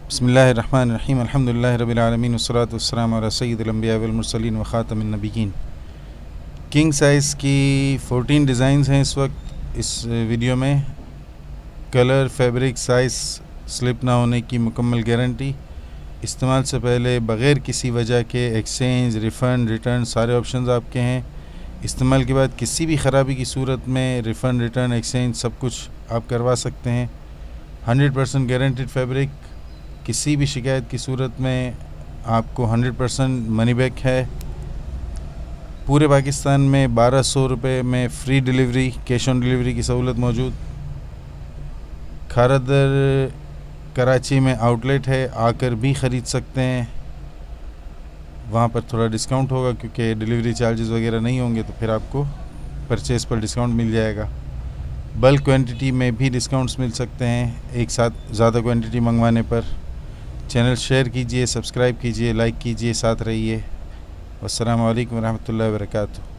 बिस्मिल्लाहिर्रहमानिर्रहीम अल्हम्दुलिल्लाहि रब्बिल आलमीन वस्सलातु वस्सलामु अला सय्यिदिल अंबिया वल मुरसलीन व खातमिन नबिय्यीन। किंग साइज़ की 14 डिज़ाइंस हैं इस वक्त इस वीडियो में। कलर, फैब्रिक, साइज़ स्लिप ना होने की मुकम्मल गारंटी। इस्तेमाल से पहले बग़ैर किसी वजह के एक्सचेंज, रिफ़ंड, रिटर्न सारे ऑप्शंस आपके हैं। इस्तेमाल के बाद किसी भी ख़राबी की सूरत में रिफ़ंड, रिटर्न, एक्सचेंज सब कुछ आप करवा सकते हैं। 100% गारंटीड फैब्रिक। किसी भी शिकायत की सूरत में आपको 100% मनी बैक है। पूरे पाकिस्तान में 1200 रुपये में free delivery, cash on delivery की सहूलत मौजूद। खारदर कराची में आउटलेट है, आकर भी ख़रीद सकते हैं। वहाँ पर थोड़ा डिस्काउंट होगा क्योंकि डिलीवरी चार्जेस वगैरह नहीं होंगे, तो फिर आपको परचेज़ पर डिस्काउंट मिल जाएगा। बल्क क्वांटिटी में भी डिस्काउंट्स मिल सकते हैं एक साथ ज़्यादा क्वांटिटी मंगवाने पर। चैनल शेयर कीजिए, सब्सक्राइब कीजिए, लाइक कीजिए, साथ रहिए। वस्सलामु अलैकुम व रहमतुल्लाहि व बरकातुहू।